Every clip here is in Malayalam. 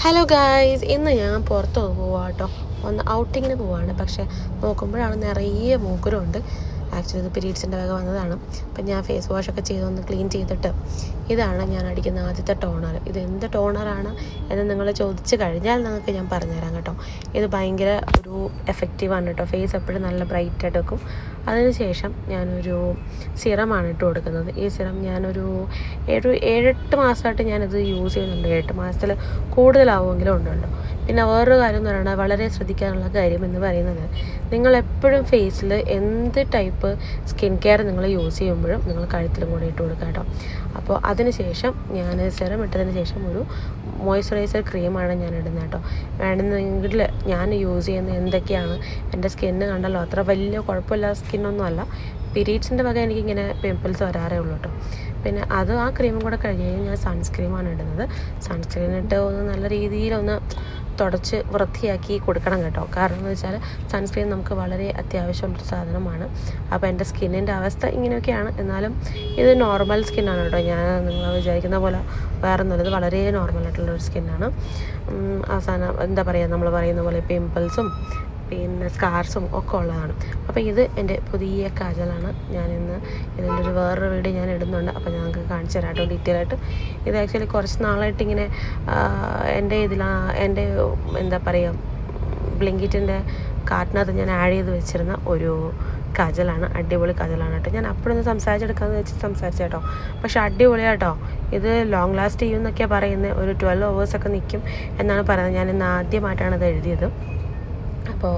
ഹലോ ഗായ്സ്, ഇന്ന് ഞാൻ പുറത്ത് പോവാം കേട്ടോ. ഒന്ന് ഔട്ടിങ്ങിന് പോവാണ്. പക്ഷേ നോക്കുമ്പോഴാണ് നിറയെ മൂക്കുരമുണ്ട്. ആക്ച്വലി ഇത് പീരീഡ്സിൻ്റെ വക വന്നതാണ്. അപ്പം ഞാൻ ഫേസ് വാഷൊക്കെ ചെയ്തൊന്ന് ക്ലീൻ ചെയ്തിട്ട് ഇതാണ് ഞാൻ അടിക്കുന്ന ആദ്യത്തെ ടോണർ. ഇത് എന്ത് ടോണറാണ് എന്ന് നിങ്ങൾ ചോദിച്ചു കഴിഞ്ഞാൽ നിങ്ങൾക്ക് ഞാൻ പറഞ്ഞുതരാം കേട്ടോ. ഇത് ഭയങ്കര ഒരു എഫക്റ്റീവാണ് കേട്ടോ. ഫേസ് എപ്പോഴും നല്ല ബ്രൈറ്റായിട്ട് വെക്കും. അതിനുശേഷം ഞാനൊരു സിറമാണ് ഇട്ട് കൊടുക്കുന്നത്. ഈ സിറം ഞാനൊരു 7-8 മാസമായിട്ട് ഞാനിത് യൂസ് ചെയ്യുന്നുണ്ട്. 8 മാസത്തിൽ കൂടുതലാവുമെങ്കിലും ഉണ്ടല്ലോ. പിന്നെ വേറൊരു കാര്യം എന്ന് പറയുന്നത്, വളരെ ശ്രദ്ധിക്കാനുള്ള കാര്യം എന്ന് പറയുന്നത്, നിങ്ങളെപ്പോഴും ഫേസിൽ എന്ത് ടൈപ്പ് സ്കിൻ കെയർ നിങ്ങൾ യൂസ് ചെയ്യുമ്പോഴും നിങ്ങൾ കഴുത്തിലും കൂടെ ഇട്ട് കൊടുക്കുക കേട്ടോ. അപ്പോൾ അതിനുശേഷം ഞാൻ സെറം ഇട്ടതിന് ശേഷം ഒരു മോയ്സ്ചറൈസർ ക്രീമാണ് ഞാൻ ഇടുന്നത് കേട്ടോ. വേണമെന്നെങ്കിൽ ഞാൻ യൂസ് ചെയ്യുന്ന എന്തൊക്കെയാണ്, എൻ്റെ സ്കിന്ന് കണ്ടല്ലോ അത്ര വലിയ കുഴപ്പമില്ലാത്ത സ്കിന്നൊന്നും അല്ല. പീരീഡ്സിൻ്റെ വക എനിക്കിങ്ങനെ പിമ്പിൾസ് വരാറേ ഉള്ളൂ കേട്ടോ. പിന്നെ ആ ക്രീമും കൂടെ കഴിഞ്ഞ് കഴിഞ്ഞാൽ ഞാൻ സൺസ്ക്രീമാണ് ഇടുന്നത്. സൺസ്ക്രീൻ ഇട്ട് ഒന്ന് നല്ല രീതിയിലൊന്ന് തുടച്ച് വൃത്തിയാക്കി കൊടുക്കണം കേട്ടോ. കാരണം എന്ന് വെച്ചാൽ സൺസ്ക്രീൻ നമുക്ക് വളരെ അത്യാവശ്യമുള്ളൊരു സാധനമാണ്. അപ്പോൾ എൻ്റെ സ്കിന്നിൻ്റെ അവസ്ഥ ഇങ്ങനെയൊക്കെയാണ്. എന്നാലും ഇത് നോർമൽ സ്കിന്നാണ് കേട്ടോ. ഞാൻ നിങ്ങൾ വിചാരിക്കുന്ന പോലെ വേറൊന്നുമില്ല. ഇത് വളരെ നോർമലായിട്ടുള്ളൊരു സ്കിന്നാണ്. അവസാനം എന്താ പറയുക, നമ്മൾ പറയുന്ന പോലെ പിമ്പിൾസും പിന്നെ സ്കാർസും ഒക്കെ ഉള്ളതാണ്. അപ്പോൾ ഇത് എൻ്റെ പുതിയ കാജലാണ്. ഞാനിന്ന് ഇതിൻ്റെ ഒരു വേറൊരു വീഡിയോ ഞാൻ ഇടുന്നുണ്ട്. അപ്പോൾ ഞാൻ നിങ്ങൾക്ക് കാണിച്ചു തരാം കേട്ടോ ഡീറ്റെയിൽ ആയിട്ട്. ഇത് ആക്ച്വലി കുറച്ച് നാളായിട്ടിങ്ങനെ എൻ്റെ എൻ്റെ എന്താ പറയുക, ബ്ലിങ്കിറ്റിൻ്റെ കാർട്ടിനകത്ത് ഞാൻ ആഡ് ചെയ്ത് വെച്ചിരുന്ന ഒരു കാജലാണ്. അടിപൊളി കാജലാണ് കേട്ടോ. ഞാൻ അപ്പോഴൊന്ന് സംസാരിച്ചെടുക്കാമെന്ന് വെച്ച് സംസാരിച്ചു കേട്ടോ. പക്ഷേ അടിപൊളിയാട്ടോ. ഇത് ലോങ് ലാസ്റ്റ് ചെയ്യും എന്നൊക്കെയാണ് പറയുന്നത്. ഒരു 12 hours നിൽക്കും എന്നാണ് പറയുന്നത്. ഞാൻ ഇന്ന് ആദ്യമായിട്ടാണ് ഇത് എഴുതിയത്. അപ്പോൾ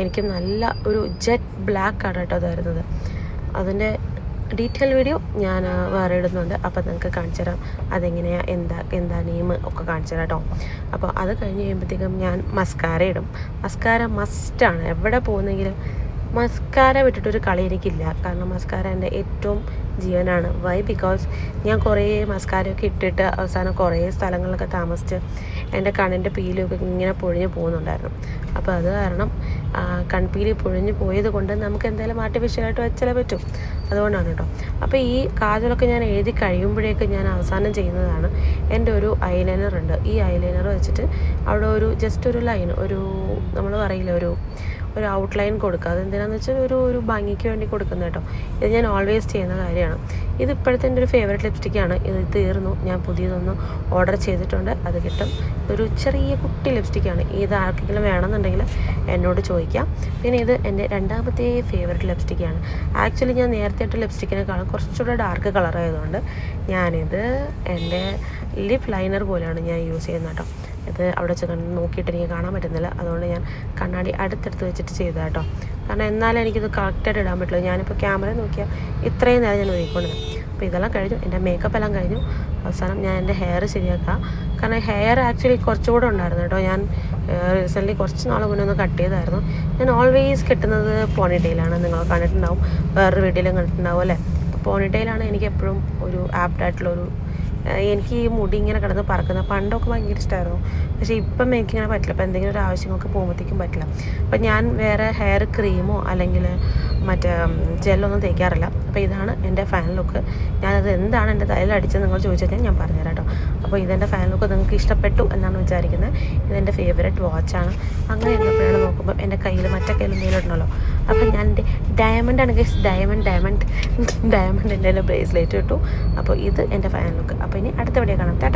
എനിക്ക് നല്ല ഒരു ജെറ്റ് ബ്ലാക്ക് ആണ് കേട്ടോ അത് വരുന്നത്. അതിൻ്റെ ഡീറ്റെയിൽ വീഡിയോ ഞാൻ വേറെ ഇടുന്നുണ്ട്. അപ്പോൾ നിങ്ങൾക്ക് കാണിച്ചു തരാം അതെങ്ങനെയാണ്, എന്താ നെയിം ഒക്കെ കാണിച്ചു തരാം കേട്ടോ. അപ്പോൾ അത് കഴിഞ്ഞ് കഴിയുമ്പോഴത്തേക്കും ഞാൻ മസ്കാര ഇടും. മസ്കാര മസ്റ്റാണ്. എവിടെ പോകുന്നെങ്കിലും മസ്കാര വിട്ടിട്ടൊരു കളി എനിക്കില്ല. കാരണം മസ്കാര എൻ്റെ ഏറ്റവും ജീവനാണ്. വൈ? ബിക്കോസ് ഞാൻ കുറേ മസ്കാരയൊക്കെ ഇട്ടിട്ട് അവസാനം കുറേ സ്ഥലങ്ങളിലൊക്കെ താമസിച്ച് എൻ്റെ കണ്ണിൻ്റെ പീലൊക്കെ ഇങ്ങനെ പൊഴിഞ്ഞ് പോകുന്നുണ്ടായിരുന്നു. അപ്പോൾ അത് കാരണം കൺപീലി പൊഴിഞ്ഞ് പോയത് കൊണ്ട് നമുക്ക് എന്തായാലും ആർട്ടിഫിഷ്യലായിട്ട് വെച്ചാലേ പറ്റും. അതുകൊണ്ടാണ് കേട്ടോ. അപ്പോൾ ഈ കാജലൊക്കെ ഞാൻ എഴുതി കഴിയുമ്പോഴേക്ക് ഞാൻ അവസാനം ചെയ്യുന്നതാണ്, എൻ്റെ ഒരു ഐലൈനർ ഉണ്ട്. ഈ ഐലൈനർ വെച്ചിട്ട് അവിടെ ഒരു ജസ്റ്റ് ഒരു ലൈൻ, ഒരു നമ്മൾ പറയില്ല ഒരു ഔട്ട്ലൈൻ കൊടുക്കുക. അതെന്തിനാണെന്ന് വെച്ചാൽ ഒരു ഭംഗിക്ക് വേണ്ടി കൊടുക്കുന്നത് കേട്ടോ. ഇത് ഞാൻ ഓൾവേസ് ചെയ്യുന്ന കാര്യമാണ്. ഇത് ഇപ്പോഴത്തെ എൻ്റെ ഒരു ഫേവറേറ്റ് ലിപ്സ്റ്റിക്കാണ്. ഇത് തീർന്നു. ഞാൻ പുതിയതൊന്ന് ഓർഡർ ചെയ്തിട്ടുണ്ട്. അത് കിട്ടും. ഒരു ചെറിയ കുട്ടി ലിപ്സ്റ്റിക്കാണ്. ഇത് ആർക്കെങ്കിലും വേണമെന്നുണ്ടെങ്കിൽ എന്നോട് ചോദിക്കാം. പിന്നെ ഇത് എൻ്റെ രണ്ടാമത്തെ ഫേവറേറ്റ് ലിപ്സ്റ്റിക്കാണ്. ആക്ച്വലി ഞാൻ നേരത്തെ ഇട്ട ലിപ്സ്റ്റിക്കിനെക്കാളും കുറച്ചുകൂടെ ഡാർക്ക് കളറായതുകൊണ്ട് ഞാനിത് എൻ്റെ ലിപ് ലൈനർ പോലെയാണ് ഞാൻ യൂസ് ചെയ്യുന്നത് കേട്ടോ. ഇത് അവിടെ ചെന്ന് നോക്കിയിട്ട് എനിക്ക് കാണാൻ പറ്റുന്നില്ല. അതുകൊണ്ട് ഞാൻ കണ്ണാടി അടുത്തടുത്ത് വെച്ചിട്ട് ചെയ്തത് കേട്ടോ. കാരണം എന്നാലും എനിക്കിത് കറക്റ്റായിട്ട് ഇടാൻ പറ്റുള്ളൂ. ഞാനിപ്പോൾ ക്യാമറ നോക്കിയാൽ ഇത്രയും നേരം ഞാൻ ഒരുക്കൊണ്ടിരുന്നത്. അപ്പോൾ ഇതെല്ലാം കഴിഞ്ഞു. എൻ്റെ മേക്കപ്പ് എല്ലാം കഴിഞ്ഞു. അവസാനം ഞാൻ എൻ്റെ ഹെയർ ശരിയാക്കാം. കാരണം ഹെയർ ആക്ച്വലി കുറച്ചുകൂടെ ഉണ്ടായിരുന്നു കേട്ടോ. ഞാൻ റീസെൻ്റ്ലി കുറച്ച് നാൾ മുന്നേ ഒന്ന് കട്ട് ചെയ്തായിരുന്നു. ഞാൻ ഓൾവേസ് കെട്ടുന്നത് പോണിറ്റെയിലാണ്. നിങ്ങൾ കണ്ടിട്ടുണ്ടാവും, വേറൊരു വീഡിയോയിലും കണ്ടിട്ടുണ്ടാവും അല്ലേ. അപ്പോൾ പോണിറ്റെയിലാണ് എനിക്ക് എപ്പോഴും ഒരു ആപ്റ്റായിട്ടുള്ളൊരു, എനിക്ക് ഈ മുടി ഇങ്ങനെ കിടന്ന് പറക്കുന്നത് പണ്ടൊക്കെ ഭയങ്കര ഇഷ്ടമായിരുന്നു. പക്ഷേ ഇപ്പം എനിക്കിങ്ങനെ പറ്റില്ല. അപ്പോൾ എന്തെങ്കിലും ഒരു ആവശ്യമൊക്കെ പോകുമ്പോഴത്തേക്കും പറ്റില്ല. അപ്പം ഞാൻ വേറെ ഹെയർ ക്രീമോ അല്ലെങ്കിൽ മറ്റേ ജെല്ലൊന്നും തേക്കാറില്ല. അപ്പോൾ ഇതാണ് എൻ്റെ ഫാൻ ലുക്ക്. ഞാനത് എന്താണ് എൻ്റെ തലയിൽ അടിച്ചത് നിങ്ങൾ ചോദിച്ചാൽ ഞാൻ പറഞ്ഞുതരാം കേട്ടോ. അപ്പോൾ ഇതെൻ്റെ ഫാൻ ലുക്ക് നിങ്ങൾക്ക് ഇഷ്ടപ്പെട്ടു എന്നാണ് വിചാരിക്കുന്നത്. ഇതെൻ്റെ ഫേവറേറ്റ് വാച്ചാണ്. അങ്ങനെ ഇരുന്നപ്പോഴാണ് നോക്കുമ്പോൾ എൻ്റെ കയ്യിൽ മറ്റേ കയ്യിൽ എന്തെങ്കിലും ഉണ്ടല്ലോ. അപ്പോൾ ഞാൻ എൻ്റെ ഡയമണ്ടാണ് ഗൈസ്, ഡയമണ്ട് എൻ്റെ ബ്രേസ്ലെറ്റ് ഇട്ടു. അപ്പോൾ ഇത് എൻ്റെ ഫാൻ ലുക്ക്. അപ്പോൾ ഇനി അടുത്ത വീഡിയോ കാണാം. ടാറ്റാ.